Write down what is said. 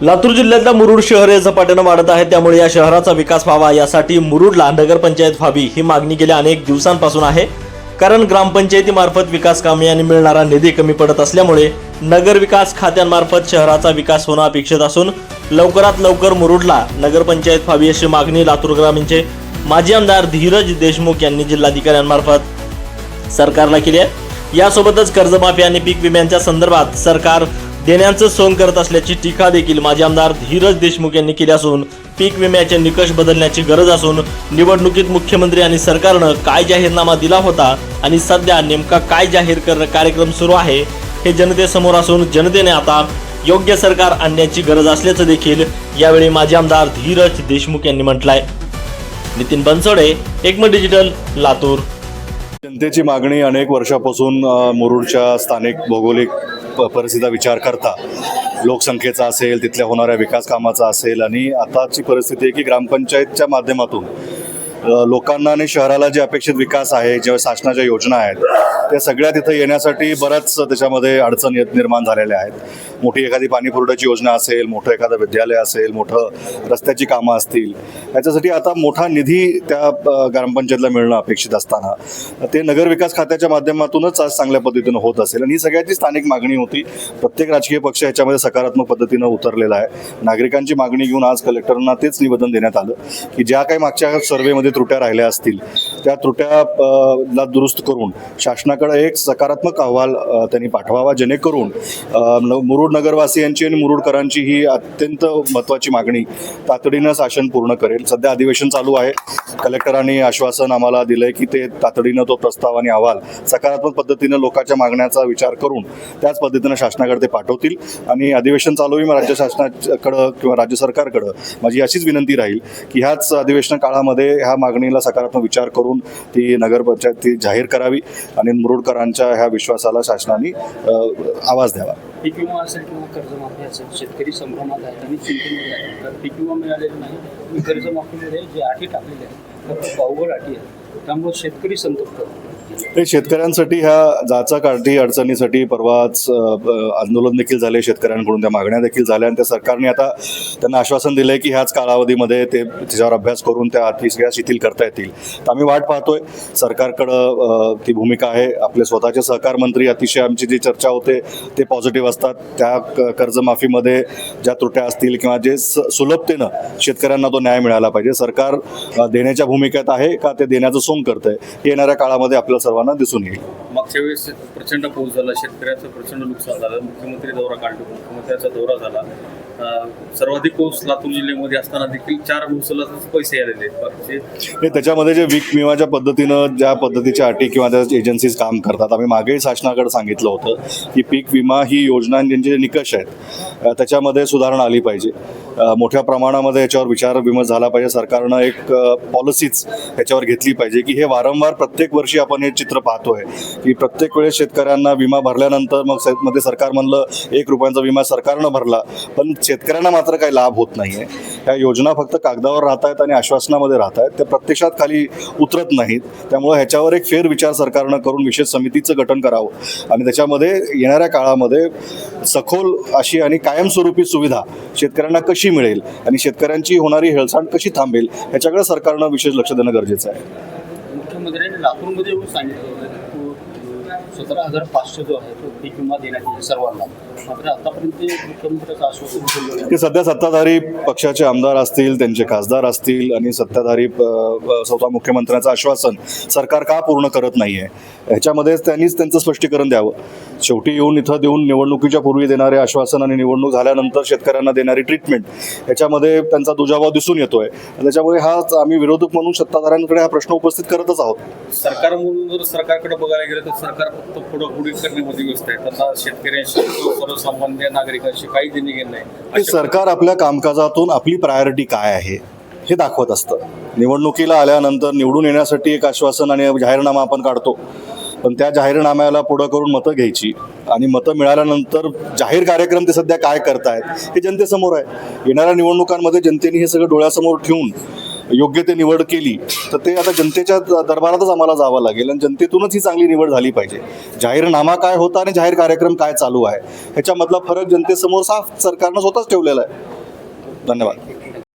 लातूर जिल्ह्यातल्या मुरुड शहर हे झपाट्यानं वाढत आहे, त्यामुळे या शहराचा विकास व्हावा यासाठी मुरुडला नगरपंचायत व्हावी ही मागणी गेल्या अनेक दिवसांपासून आहे. कारण ग्रामपंचायतीमार्फत विकास कामे आणि मिळणारा निधी कमी पडत असल्यामुळे नगर विकास खात्यांमार्फत शहराचा विकास होणं अपेक्षित असून लवकरात लवकर मुरुडला नगरपंचायत व्हावी अशी मागणी लातूर ग्रामीणचे माजी आमदार धीरज देशमुख यांनी जिल्हाधिकाऱ्यांमार्फत सरकारला केली आहे. यासोबतच कर्जमाफी आणि पीक विम्यांच्या संदर्भात सरकार देण्याचं सोंग करत असल्याची टीका देखील माजी आमदार धीरज देशमुख यांनी केली असून पीक विम्याचे निकष बदलण्याची गरज असून निवडणुकीत मुख्यमंत्री आणि सरकारनं काय जाहीरनामा दिला होता आणि सध्या नेमका काय जाहीर कार्यक्रम सुरू आहे हे जनतेसमोर असून जनतेने आता योग्य सरकार आणण्याची गरज असल्याचं देखील यावेळी माजी आमदार धीरज देशमुख यांनी म्हटलंय. नितीन बनसोडे, एकमत डिजिटल, लातूर. जनतेची मागणी अनेक वर्षापासून मुरुडच्या स्थानिक भौगोलिक परिस्थितीचा विचार करता लोकसंख्येचा असेल, तिथल्या होणाऱ्या विकास कामाचा असेल आणि आताची परिस्थिती आहे की ग्रामपंचायतच्या माध्यमातून लोकांना आणि शहराला जे अपेक्षित विकास आहे, ज्या शासनाच्या योजना आहेत त्या सगळ्या तिथं येण्यासाठी बऱ्याच त्याच्यामध्ये अडचण निर्माण झालेल्या आहेत. मोठी एखादी पाणी पुरवठ्याची योजना असेल, मोठं एखादं विद्यालय असेल, मोठं रस्त्याची कामं असतील, याच्यासाठी आता मोठा निधी त्या ग्रामपंचायतला मिळणं अपेक्षित असताना ते नगर विकास खात्याच्या माध्यमातूनच आज चांगल्या पद्धतीनं होत असेल आणि ही सगळ्याची स्थानिक मागणी होती. प्रत्येक राजकीय पक्ष याच्यामध्ये सकारात्मक पद्धतीनं उतरलेला आहे. नागरिकांची मागणी घेऊन आज कलेक्टरांना तेच निवेदन देण्यात आलं की ज्या काही मागच्या सर्व्हेमध्ये त्रुट्या राहिल्या असतील त्या त्रुट्या दुरुस्त करून शासनाकडे एक सकारात्मक अहवाल त्यांनी पाठवावा, जेणेकरून मुरुड नगरवासियांची आणि मुरुडकरांची ही अत्यंत महत्त्वाची मागणी तातडीनं शासन पूर्ण करेल. सध्या अधिवेशन चालू आहे. कलेक्टरांनी आश्वासन आम्हाला दिलंय की ते तातडीनं तो प्रस्ताव आणि अहवाल सकारात्मक पद्धतीनं लोकांच्या मागण्याचा विचार करून त्याच पद्धतीनं शासनाकडे ते पाठवतील आणि अधिवेशन चालू आहे. राज्य शासनाकडं किंवा राज्य सरकारकडं माझी अशीच विनंती राहील की ह्याच अधिवेशन काळामध्ये ह्या मागणीला सकारात्मक विचार करून ती नगरपंचायत ती जाहीर करावी आणि मुरुडकरांच्या ह्या विश्वासाला शासनाने आवाज द्यावा. पीक विमा असेल किंवा कर्जमाफी असेल, शेतकरी संभ्रमात आहेत आणि चिंतेमध्ये आहेत. तर पीक विमा मिळालेला नाही, कर्जमाफीमध्ये जे अटी टाकलेल्या आहेत फक्त पावघड अटी आहेत, त्यामुळे शेतकरी संतप्त होतात. ते शेतकऱ्यांसाठी ह्या जाचाकाठी अडचणीसाठी परवाच आंदोलन देखील झाले, शेतकऱ्यांकडून त्या मागण्या देखील झाल्या आणि त्या सरकारने आता त्यांना आश्वासन दिलंय की ह्याच कालावधीमध्ये ते त्याच्यावर अभ्यास करून त्या अटी सगळ्या शिथिल करता येतील. तर आम्ही वाट पाहतोय. सरकारकडं ती भूमिका आहे. आपले स्वतःचे सहकार मंत्री अतिशय आमची जी चर्चा होते ते पॉझिटिव्ह असतात. त्या कर्जमाफीमध्ये ज्या त्रुट्या असतील किंवा जे सुलभतेनं शेतकऱ्यांना तो न्याय मिळाला पाहिजे, सरकार देण्याच्या भूमिकेत आहे का ते देण्याचं सोंग करतंय हे येणाऱ्या काळामध्ये आपल्याला सर्वांना दिसून येईल. मागच्या वेळेस प्रचंड पाऊस झाला, शेतकऱ्याचं प्रचंड नुकसान झालं, मुख्यमंत्री दौरा काढला, मुख्यमंत्र्याचा दौरा झाला. सर्वाधिक पाऊस लातूर जिल्ह्यामध्ये असताना देखील 4 महसुलाचे पैसे आलेले आहेत. त्याच्यामध्ये जे पीक विम्याच्या पद्धतीनं ज्या पद्धतीच्या अटी किंवा त्या एजन्सीज काम करतात, आम्ही मागेही शासनाकडे सांगितलं होतं की पीक विमा ही योजना ज्यांचे निकष आहेत त्याच्यामध्ये सुधारणा आली पाहिजे. मोठ्या प्रमाणामध्ये याच्यावर विचार विमर्श झाला पाहिजे. सरकारनं एक पॉलिसीच ह्याच्यावर घेतली पाहिजे की हे वारंवार प्रत्येक वर्षी आपण हे चित्र पाहतोय की प्रत्येक वेळेस शेतकऱ्यांना विमा भरल्यानंतर मग मध्ये सरकार म्हणलं 1 रुपयांचा विमा सरकारनं भरला, पण शेतकऱ्यांना मात्र काही लाभ होत नाही आहे. ह्या योजना फक्त कागदावर राहत आहेत आणि आश्वासनामध्ये राहत आहेत, त्या प्रत्यक्षात खाली उतरत नाहीत. त्यामुळे ह्याच्यावर एक फेरविचार सरकारनं करून विशेष समितीचं गठन करावं आणि त्याच्यामध्ये येणाऱ्या काळामध्ये सखोल अशी आणि कायमस्वरूपी सुविधा शेतकऱ्यांना कशी मिळेल आणि शेतकऱ्यांची होणारी हेळसांड कशी थांबेल ह्याच्याकडे सरकारनं विशेष लक्ष देणं गरजेचं आहे. मुख्यमंत्र्यांनी लातूरमध्ये येऊन सांगितलं होतं 17,500 जो आहे तो पीक विमा देण्यात येईल सर्वांना, मात्र आतापर्यंत मुख्यमंत्र्याचं आश्वासन ते सध्या सत्ताधारी पक्षाचे आमदार असतील, त्यांचे खासदार असतील आणि सत्ताधारी स्वतः मुख्यमंत्र्यांचं आश्वासन सरकार का पूर्ण करत नाही आहे ह्याच्यामध्येच त्यांनीच त्यांचं स्पष्टीकरण द्यावं. शेवटी येऊन इथं देऊन निवडणुकीच्या पूर्वी देणारे आश्वासन आणि निवडणूक झाल्यानंतर शेतकऱ्यांना देणारी ट्रीटमेंट ह्याच्यामध्ये त्यांचा दुजाभाव दिसून येतोय. त्याच्यामुळे हा आम्ही विरोधक म्हणून सत्ताधाऱ्यांकडे हा प्रश्न उपस्थित करतच आहोत. सरकार म्हणून जर सरकारकडे बघायला गेलं तर सरकार फक्त पुढे करण्यामध्ये व्यस्त आहे. आता शेतकऱ्यांशी सर्वसामान्य नागरिकांशी काही देणे घेणं नाही. सरकार आपल्या कामकाजातून आपली प्रायोरिटी काय आहे हे दाखवत असतं. निवडणुकीला आल्यानंतर निवडून येण्यासाठी एक आश्वासन आणि जाहीरनामा आपण काढतो, पण त्या जाहीरनाम्याला पुढं करून मतं घ्यायची आणि मतं मिळाल्यानंतर जाहीर कार्यक्रम ते सध्या काय करतायत हे जनतेसमोर आहे. येणाऱ्या निवडणुकांमध्ये जनतेने हे सगळं डोळ्यासमोर ठेवून योग्य ते निवड केली तर ते आता जनतेच्या दरबारातच आम्हाला जावं लागेल आणि जनतेतूनच ही चांगली निवड झाली पाहिजे. जाहीरनामा काय होता आणि जाहीर कार्यक्रम काय चालू आहे ह्याच्यामधला फरक जनतेसमोर साफ सरकारनं स्वतःच ठेवलेला आहे. धन्यवाद.